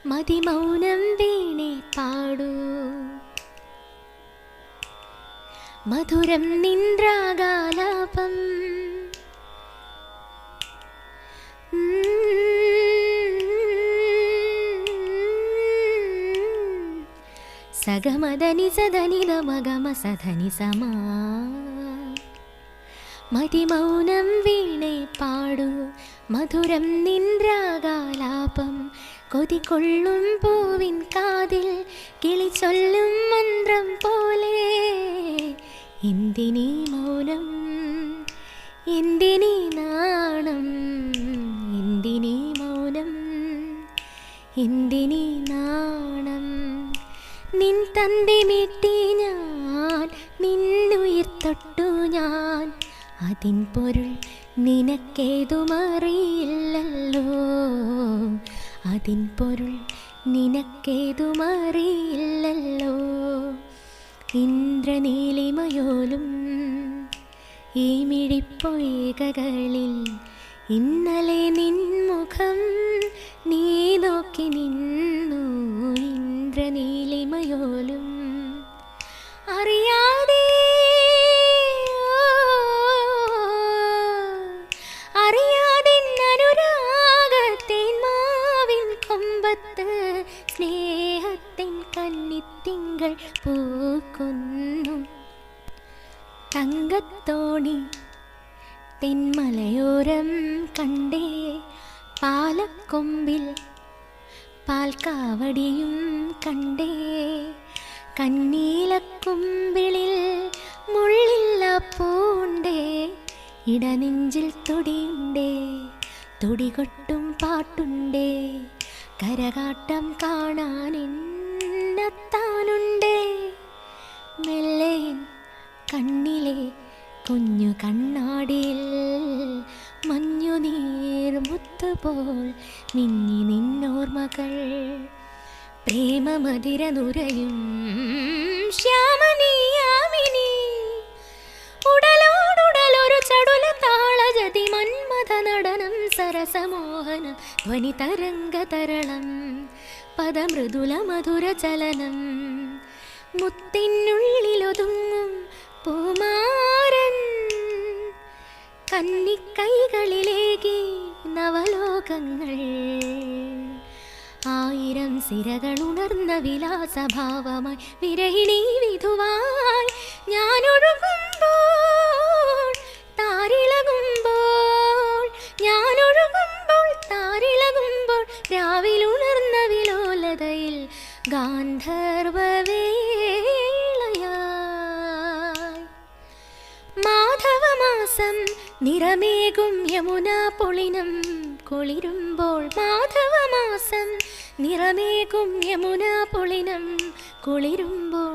മതിമൗനം വീണേ പാടൂ മധുരം നിന്ദ്രാഗാലാപം സഗമദനി സദനി നമഗമ സധനി സമാ മതിമൗനം വീണേ പാടൂ മധുരം നിന്ദ്രാഗാലാപം കൊതികൊള്ളും പൂവിൻ കാതിൽ കിളി ചൊല്ലും മന്ത്രം പോലെ എന്തിനീ മൗനം എന്തിനീ നാണം എന്തിനീ മൗനം എന്തിനീ നാണം നിൻ തന്തി മീട്ടി ഞാൻ നിന്നുയിർ തൊട്ടു ഞാൻ അതിൻ പൊരുൾ നിനക്കേതുമറിയില്ലല്ലോ അതിൻ പൊരുൾ നിനക്കേതുമറിയില്ലല്ലോ ഇന്ദ്രനീലിമയോലും ഈ മിഴിപ്പൊയ്കകളിൽ ഇന്നലെ നിൻമുഖം നീ നോക്കി നിന്നു ഇന്ദ്രനീലിമയോലും അറിയാതെ സ്നേഹത്തിൻ കന്നിത്തിങ്കൾ പൂക്കുന്നു തങ്കത്തോണി തെന്മലയോരം കണ്ടേ പാലക്കൊമ്പിൽ പാൽക്കാവടിയും കണ്ടേ കന്നീലക്കുമ്പിളിൽ മുള്ളില്ല പൂണ്ടേ ഇടനെഞ്ചിൽ തൊടിയുണ്ടേ തൊടികൊട്ടും പാട്ടുണ്ടേ കരകാട്ടം കാണാനെത്താനുണ്ടേ മെല്ലെ കണ്ണിലെ കുഞ്ഞു കണ്ണാടിയിൽ മഞ്ഞുനീർ മുത്തുപോൽ മിന്നി നിന്നോർമകൾ പ്രേമമതിര നുരയും ശ്യാമനീയാമിനി ഉടലോടുടലൊരു ചടുല താളജതി മന്മഥ നടനം സരസമോഹനം ധ്വനി തരംഗതരളം പദമൃദുല മധുര ചലനം മുത്തിനുള്ളിലൊതുങ്ങും പൂമാരൻ കന്നിക്കൈകളിലേകി നവലോകങ്ങൾ ആയിരം സിരകളുണർന്ന വിലാസഭാവമായി വിരഹിണി വിധുവായി ഞാനൊഴുകുമ്പോൾ താരിളകുമ്പോൾ ഞാനൊഴുകുമ്പോൾ താരിളകുമ്പോൾ രാവിലുണർന്ന വിലോലതയിൽ ഗാന്ധർവവേളയായി മാധവമാസം നിറമേകും യമുനാ പൊളിനം കുളിരുമ്പോൾ മാധവമാസം നിറമേകും യമുനാ പൊളിനം കുളിരുമ്പോൾ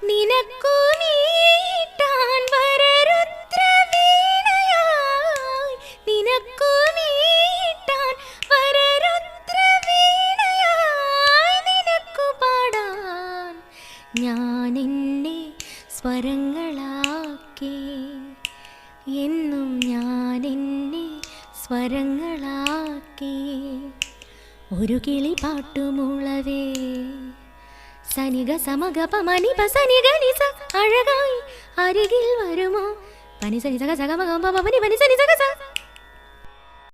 നിനക്കു മീട്ടാൻ വരരുദ്രവീണയായി നിനക്കു മീട്ടാൻ വരരുദ്രവീണയായി നിനക്കു പാടാൻ ഞാൻ എന്നെ സ്വരങ്ങളാക്കി എന്നും ഞാൻ എന്നെ സ്വരങ്ങളാക്കി ഒരു കിളി പാട്ടുമുളവേ സനിക സമഗ പമനിപ സനിക നിസ അഴകായി അരികിൽ വരുമോ പനി സനി സഗ സഗ മഗ പനി പനി സനി സഗ സ